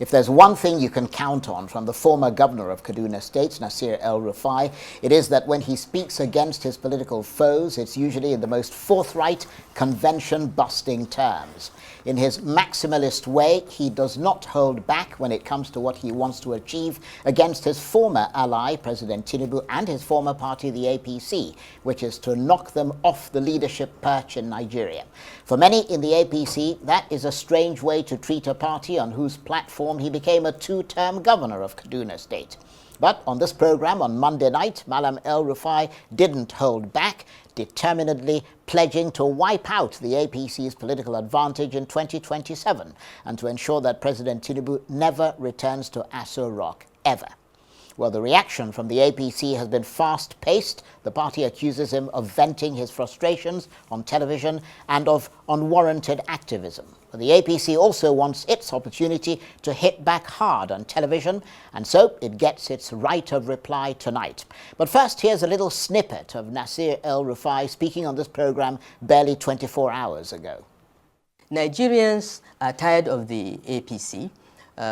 If there's one thing you can count on from the former governor of Kaduna State, Nasir El-Rufai, it is that when he speaks against his political foes, it's usually in the most forthright, convention-busting terms. In his maximalist way, he does not hold back when it comes to what he wants to achieve against his former ally, President Tinubu, and his former party, the APC, which is to knock them off the leadership perch in Nigeria. For many in the APC, that is a strange way to treat a party on whose platform he became a two-term governor of Kaduna State. But on this program on Monday night, Malam El-Rufai didn't hold back, determinedly pledging to wipe out the APC's political advantage in 2027 and to ensure that President Tinubu never returns to Aso Rock, ever. Well, the reaction from the APC has been fast-paced. The party accuses him of venting his frustrations on television and of unwarranted activism. But the APC also wants its opportunity to hit back hard on television, and so it gets its right of reply tonight. But first, here's a little snippet of Nasir El-Rufai speaking on this program barely 24 hours ago. Nigerians are tired of the APC.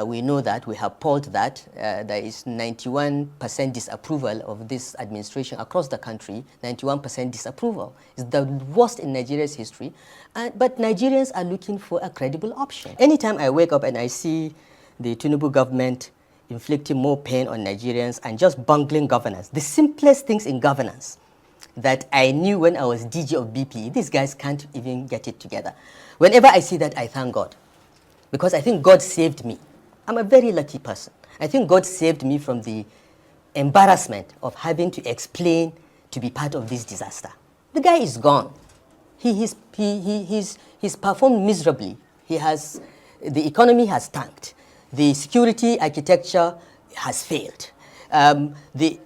We know that, we have polled that. There is 91% disapproval of this administration across the country, 91% disapproval. It's the worst in Nigeria's history. But Nigerians are looking for a credible option. Anytime I wake up and I see the Tinubu government inflicting more pain on Nigerians and just bungling governance, the simplest things in governance that I knew when I was DG of BP, these guys can't even get it together. Whenever I see that, I thank God, because I think God saved me. I'm a very lucky person. I think God saved me from the embarrassment of having to explain to be part of this disaster. The guy is gone. He's performed miserably. The economy has tanked. The security architecture has failed. There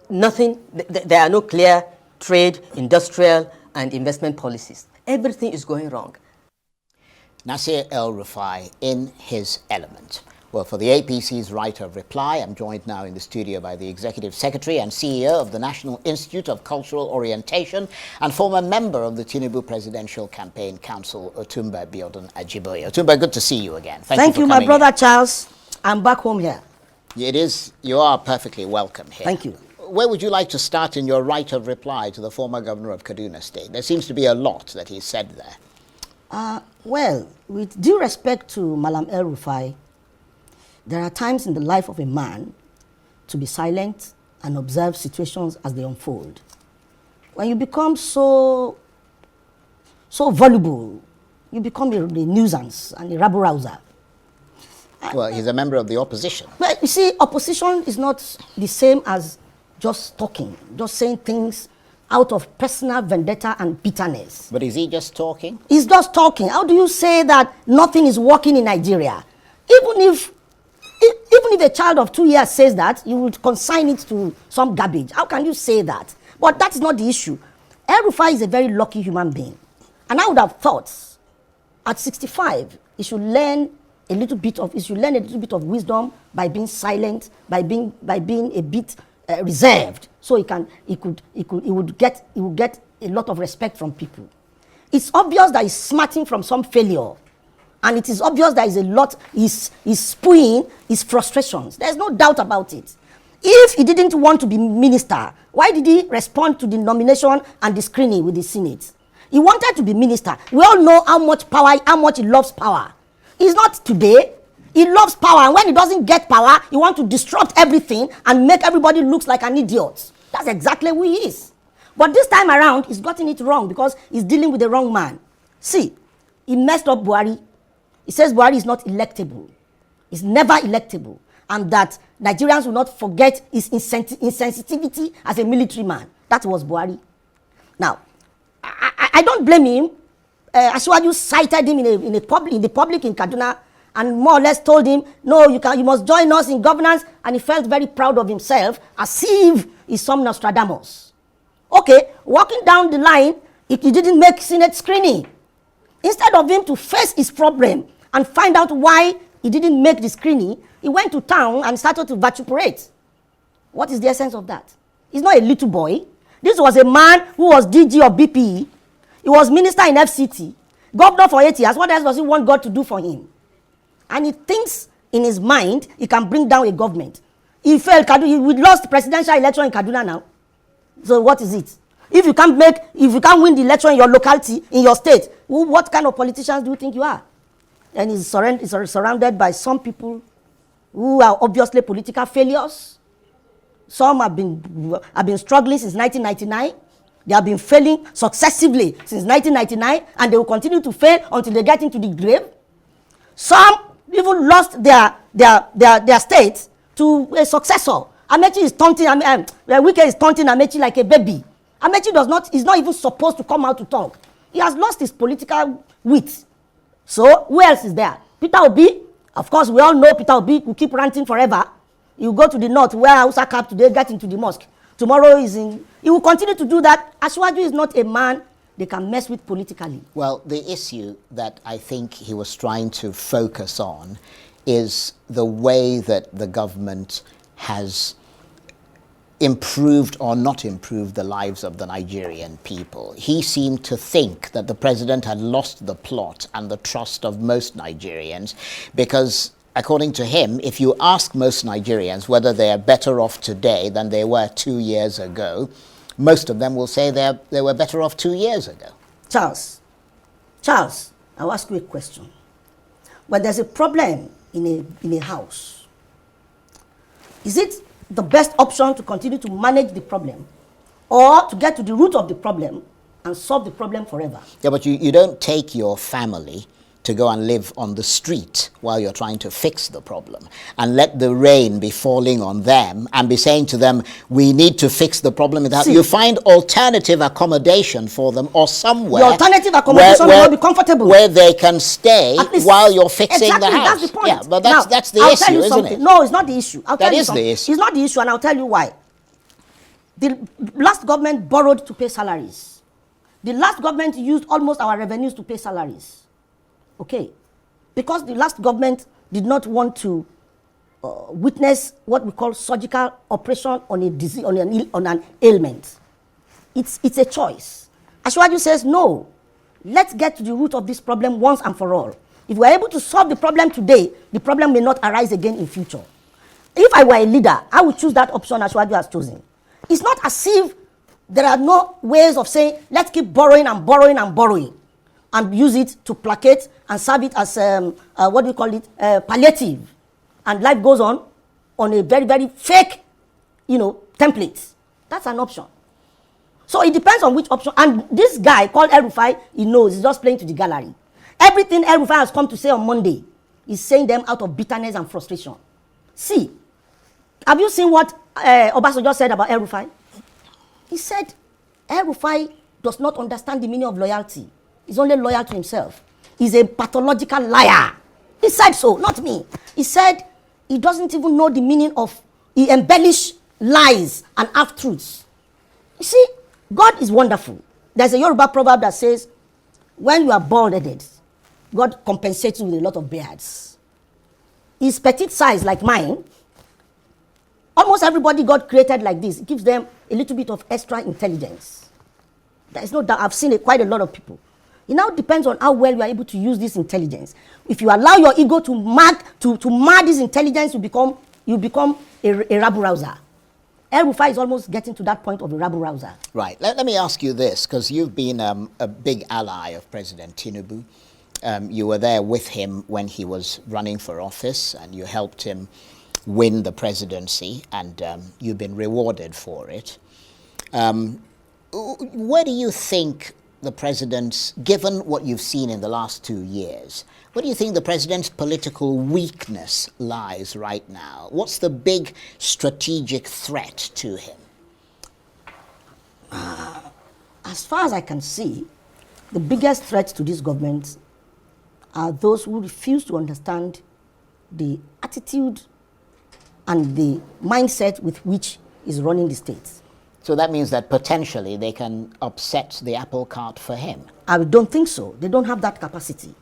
are no clear trade, industrial, and investment policies. Everything is going wrong. Nasir El-Rufai in his element. Well, for the APC's right of reply, I'm joined now in the studio by the Executive Secretary and CEO of the National Institute of Cultural Orientation and former member of the Tinubu Presidential Campaign Council, Otumba Biodun Ajiboye. Otumba, good to see you again. Thank you, my brother Charles. I'm back home here. You are perfectly welcome here. Thank you. Where would you like to start in your right of reply to the former governor of Kaduna State? There seems to be a lot that he said there. Well, with due respect to Malam El-Rufai, there are times in the life of a man to be silent and observe situations as they unfold. When you become so voluble, you become a nuisance and a rabble-rouser. Well, he's a member of the opposition. But you see, opposition is not the same as just talking, just saying things out of personal vendetta and bitterness. But is he just talking? He's just talking. How do you say that nothing is working in Nigeria? Even if a child of 2 years says that, you would consign it to some garbage. How can you say that? But that's not the issue. El-Rufai is a very lucky human being. And I would have thought, at 65, he should learn a little bit of wisdom by being silent, by being a bit reserved, so he would get a lot of respect from people. It's obvious that he's smarting from some failure, and it is obvious that he's spewing his frustrations. There's no doubt about it. If he didn't want to be minister, why did he respond to the nomination and the screening with the Senate? He wanted to be minister. We all know how much he loves power. It's not today. He loves power, and when he doesn't get power, he wants to disrupt everything and make everybody look like an idiot. That's exactly who he is. But this time around, he's gotten it wrong because he's dealing with the wrong man. See, he messed up Buhari. He says Buhari is not electable. He's never electable. And that Nigerians will not forget his insensitivity as a military man. That was Buhari. Now, I don't blame him. Asiwaju cited him in the public in Kaduna and more or less told him, no, you must join us in governance, and he felt very proud of himself, as if he's some Nostradamus. Okay, walking down the line, he didn't make Senate screening. Instead of him to face his problem and find out why he didn't make the screening, he went to town and started to vituperate. What is the essence of that? He's not a little boy. This was a man who was DG of BPE. He was minister in FCT, governor for 8 years. What else does he want God to do for him? And he thinks in his mind, he can bring down a government. He failed. We lost presidential election in Kaduna now. So what is it? If you can't win the election in your locality, in your state, what kind of politicians do you think you are? And he's surrounded by some people who are obviously political failures. Some have been struggling since 1999. They have been failing successively since 1999, and they will continue to fail until they get into the grave. Some even lost their state to a successor. Amechi is taunting, Wike is taunting Amechi like a baby. Amechi is not even supposed to come out to talk. He has lost his political wit. So, who else is there? Peter Obi. Of course, we all know Peter Obi will keep ranting forever. You go to the north where Hausa cap today, get into the mosque. Tomorrow he will continue to do that. Asiwaju is not a man they can mess with politically. Well, the issue that I think he was trying to focus on is the way that the government has improved or not improved the lives of the Nigerian people. He seemed to think that the president had lost the plot and the trust of most Nigerians because, according to him, if you ask most Nigerians whether they are better off today than they were 2 years ago, most of them will say they were better off 2 years ago. Charles, I'll ask you a question. When there's a problem in a house, is it the best option to continue to manage the problem or to get to the root of the problem and solve the problem forever? Yeah, but you don't take your family to go and live on the street while you're trying to fix the problem and let the rain be falling on them and be saying to them, we need to fix the problem. You find alternative accommodation for them or somewhere. The alternative accommodation will be comfortable. Where they can stay while you're fixing exactly, the house. That's the point. Yeah, but now, that's the I'll issue, tell you isn't something. it? No, it's not the issue. That is the issue. It's not the issue, and I'll tell you why. The last government borrowed to pay salaries. The last government used almost our revenues to pay salaries. Okay, because the last government did not want to witness what we call surgical operation on a disease, on an ailment. It's a choice. Asiwaju says, no, let's get to the root of this problem once and for all. If we're able to solve the problem today, the problem may not arise again in future. If I were a leader, I would choose that option Asiwaju has chosen. It's not as if there are no ways of saying, let's keep borrowing and borrowing and borrowing, and use it to placate and serve it as, what do you call it, palliative. And life goes on a very, very fake, template. That's an option. So it depends on which option. And this guy called Rufai, he knows, he's just playing to the gallery. Everything Rufai has come to say on Monday is saying them out of bitterness and frustration. See, have you seen what Obasanjo said about Rufai? He said, Rufai does not understand the meaning of loyalty. He's only loyal to himself. He's a pathological liar. He said so, not me. He said he doesn't even know the meaning of, he embellished lies and half-truths. You see, God is wonderful. There's a Yoruba proverb that says, when you are bald-headed, God compensates you with a lot of beards. His petite size, like mine, almost everybody God created like this. It gives them a little bit of extra intelligence. There is no doubt. I've seen quite a lot of people. It now depends on how well you are able to use this intelligence. If you allow your ego to mar this intelligence, you become a rabble-rouser. Rufai is almost getting to that point of a rabble-rouser. Right. Let me ask you this, because you've been a big ally of President Tinubu. You were there with him when he was running for office, and you helped him win the presidency, and you've been rewarded for it. Where do you think the president's, given what you've seen in the last 2 years, where do you think the president's political weakness lies right now? What's the big strategic threat to him? As far as I can see, the biggest threat to this government are those who refuse to understand the attitude and the mindset with which is running the state. So that means that potentially they can upset the apple cart for him. I don't think so. They don't have that capacity.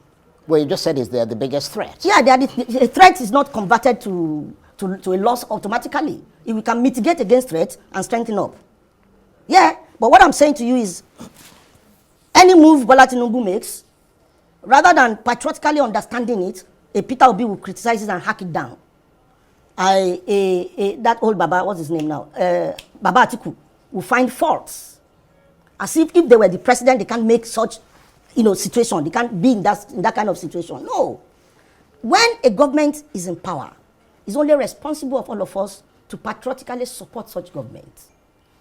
Well, you just said they're the biggest threat. Yeah, the threat is not converted to a loss automatically. If we can mitigate against threat and strengthen up. Yeah, but what I'm saying to you is, any move Bola Tinubu makes, rather than patriotically understanding it, a Peter Obi will criticize it and hack it down. That old Baba, what's his name now? Baba Atiku will find faults. As if they were the president, they can't make such, situation. They can't be in that kind of situation. No. When a government is in power, it's only responsible of all of us to patriotically support such government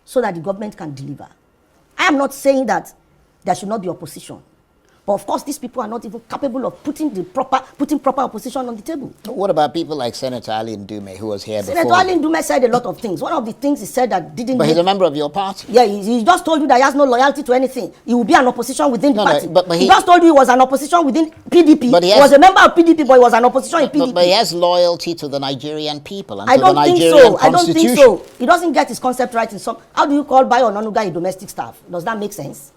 so that the government can deliver. I am not saying that there should not be opposition. But of course, these people are not even capable of putting proper opposition on the table. What about people like Senator Ali Ndume, who was here before? Senator Ali Ndume said a lot of things. One of the things he said that didn't... But he's a member of your party. Yeah, he just told you that he has no loyalty to anything. He will be an opposition within the party. But he just told you he was an opposition within PDP. But he was a member of PDP, but he was an opposition in PDP. But he has loyalty to the Nigerian people and I to don't the think Nigerian so. constitution. I don't think so. He doesn't get his concept right in some... How do you call Bayo Onanuga a domestic staff? Does that make sense?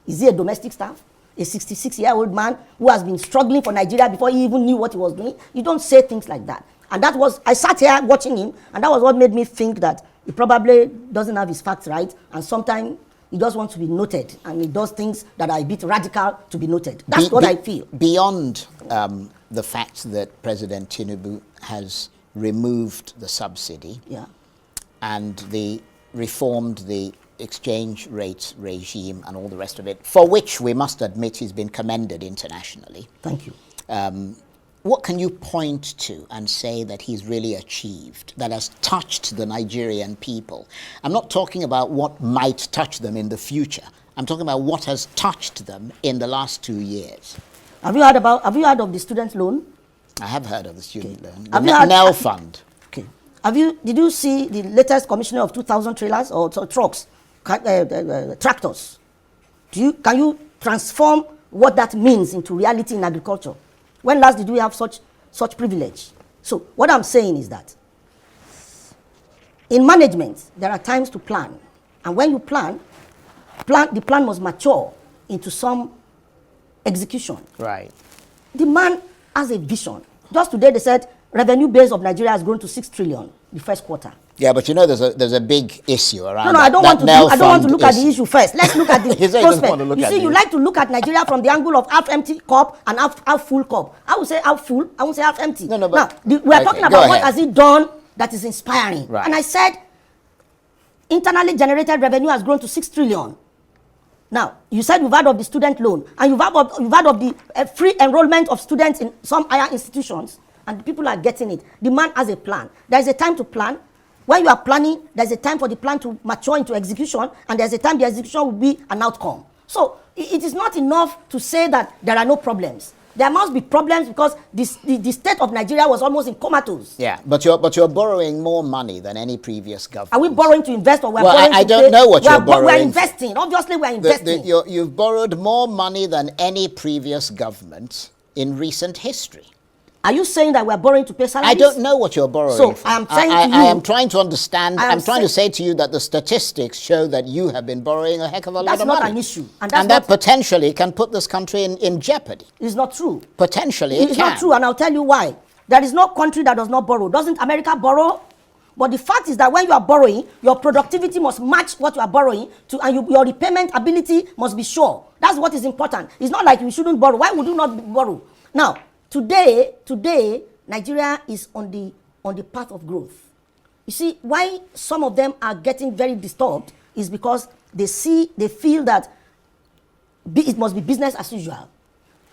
Is he a domestic staff? A 66-year-old man who has been struggling for Nigeria before he even knew what he was doing. You don't say things like that. And that was, I sat here watching him, and that was what made me think that he probably doesn't have his facts right, and sometimes he just wants to be noted, and he does things that are a bit radical to be noted. That's what I feel. Beyond the fact that President Tinubu has removed the subsidy and reformed the exchange rate regime and all the rest of it, for which we must admit he's been commended internationally. Thank you. What can you point to and say that he's really achieved, that has touched the Nigerian people? I'm not talking about what might touch them in the future. I'm talking about what has touched them in the last 2 years. Have you heard of the student loan? I have heard of the student loan. The NEL fund. Okay. Did you see the latest commissioner of 2,000 trailers or trucks? Tractors. Can you transform what that means into reality in agriculture? When last did we have such privilege? So what I'm saying is that in management there are times to plan, and when you plan, the plan must mature into some execution. Right. The man has a vision. Just today they said revenue base of Nigeria has grown to 6 trillion the first quarter. Yeah, but there's a big issue around. No, I don't want to look at the issue first. Let's look at the prospect. You see, you like to look at Nigeria from the angle of half empty cup and half full cup. I would say half full. I won't say half empty. No, but now we are talking about what has he done that is inspiring. Right. And I said, internally generated revenue has grown to 6 trillion. Now you said you've heard of the student loan, and you've heard of the free enrollment of students in some higher institutions, and people are getting it. The man has a plan. There is a time to plan. When you are planning, there's a time for the plan to mature into execution, and there's a time the execution will be an outcome. So it is not enough to say that there are no problems. There must be problems because the state of Nigeria was almost in comatose. Yeah, but you're borrowing more money than any previous government. Are we borrowing to invest, or we're borrowing to I don't know what you're borrowing. We're investing. Obviously, we're investing. You've borrowed more money than any previous government in recent history. Are you saying that we're borrowing to pay salaries? I don't know what you're borrowing So from. I am saying to you... I am trying to understand. I'm trying to say to you that the statistics show that you have been borrowing a heck of a lot of money. That's not an issue. And that potentially can put this country in jeopardy. It's not true. Potentially it can. It's not true, and I'll tell you why. There is no country that does not borrow. Doesn't America borrow? But the fact is that when you are borrowing, your productivity must match what you are borrowing to, and your repayment ability must be sure. That's what is important. It's not like you shouldn't borrow. Why would you not borrow? Now, today, Nigeria is on the path of growth. You see, why some of them are getting very disturbed is because they feel that it must be business as usual.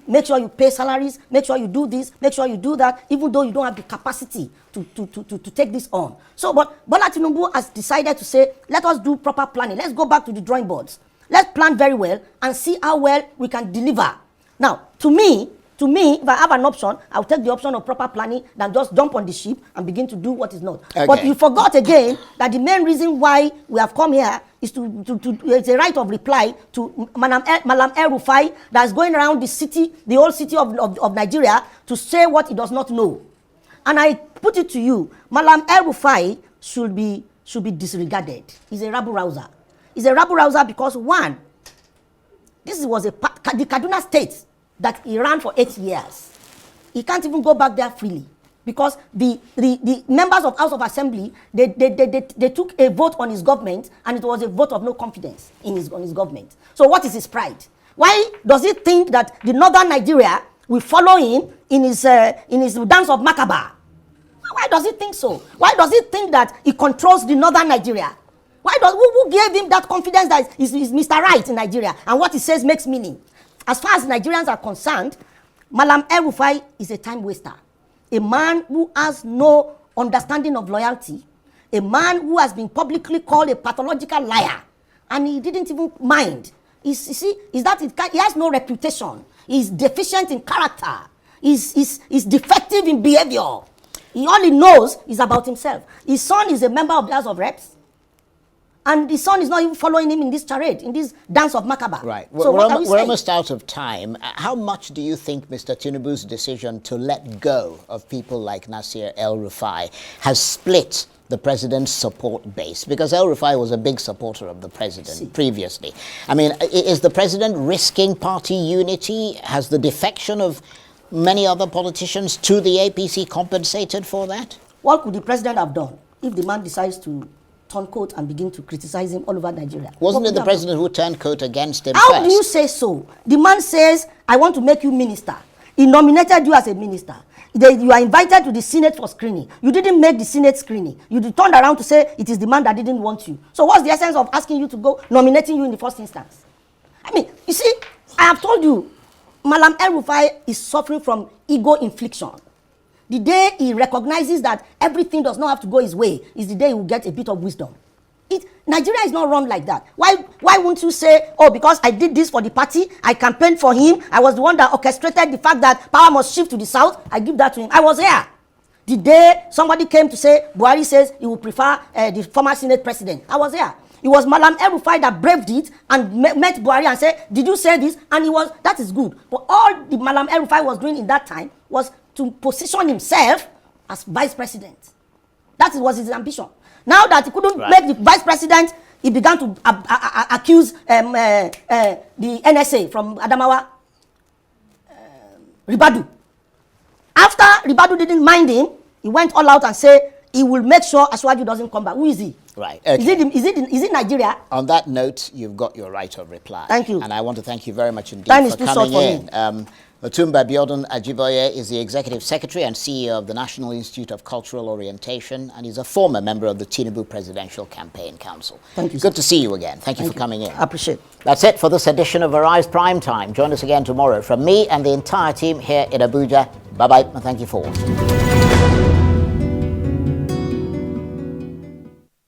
Make sure you pay salaries, make sure you do this, make sure you do that, even though you don't have the capacity to take this on. So, but Bola Tinubu has decided to say, let us do proper planning. Let's go back to the drawing boards. Let's plan very well and see how well we can deliver. Now, to me, if I have an option, I'll take the option of proper planning than just jump on the ship and begin to do what is not. Okay. But you forgot again that the main reason why we have come here is it's a right of reply to Malam Rufai that's going around the city, the whole city of Nigeria, to say what he does not know. And I put it to you, Malam Rufai should be disregarded. He's a rabble-rouser. He's a rabble-rouser because, one, this was the Kaduna state that he ran for 8 years. He can't even go back there freely because the members of House of Assembly, they took a vote on his government, and it was a vote of no confidence on his government. So what is his pride? Why does he think that the northern Nigeria will follow him in his dance of Macabre. Why does he think so? Why does he think that he controls the northern Nigeria? Who gave him that confidence that he's Mr. Right in Nigeria and what he says makes meaning? As far as Nigerians are concerned, Malam El-Rufai is a time waster. A man who has no understanding of loyalty. A man who has been publicly called a pathological liar. And he didn't even mind. He has no reputation. He's deficient in character. He's defective in behavior. All he knows is about himself. His son is a member of the House of Reps. And his son is not even following him in this charade, in this dance of Macabre. Right. So we're almost out of time. How much do you think Mr. Tinubu's decision to let go of people like Nasir El-Rufai has split the president's support base? Because El-Rufai was a big supporter of the president previously. I mean, is the president risking party unity? Has the defection of many other politicians to the APC compensated for that? What could the president have done if the man decides to turn coat and begin to criticize him all over Nigeria? Wasn't it the president who turned coat against him How first? do you say so? The man says, I want to make you minister. He nominated you as a minister. You are invited to the Senate for screening. You didn't make the Senate screening. You turned around to say it is the man that didn't want you. So what's the essence of asking you to go, nominating you in the first instance? I mean, you see, I have told you, Malam El-Rufai is suffering from ego infliction. The day he recognizes that everything does not have to go his way is the day he will get a bit of wisdom. Nigeria is not run like that. Why won't you say, oh, because I did this for the party, I campaigned for him, I was the one that orchestrated the fact that power must shift to the south, I give that to him. I was here. The day somebody came to say, Buhari says he would prefer the former Senate president, I was here. It was Malam El-Rufai that braved it and met Buhari and said, did you say this? And that is good. But all the Malam El-Rufai was doing in that time was to position himself as vice president. That was his ambition. Now that he couldn't make the vice president, he began to accuse the NSA from Adamawa, Ribadu. After Ribadu didn't mind him, he went all out and said he will make sure Ashwaju doesn't come back. Who is he? Right. Okay. Is it Nigeria? On that note, you've got your right of reply. Thank you. And I want to thank you very much indeed Time for coming in. Otumba Biodun Ajiboye is the Executive Secretary and CEO of the National Institute of Cultural Orientation, and he's a former member of the Tinubu Presidential Campaign Council. Thank you. Good to see you again. Thank you for coming in. I appreciate it. That's it for this edition of Arise Prime Time. Join us again tomorrow. From me and the entire team here in Abuja, bye-bye and thank you for watching.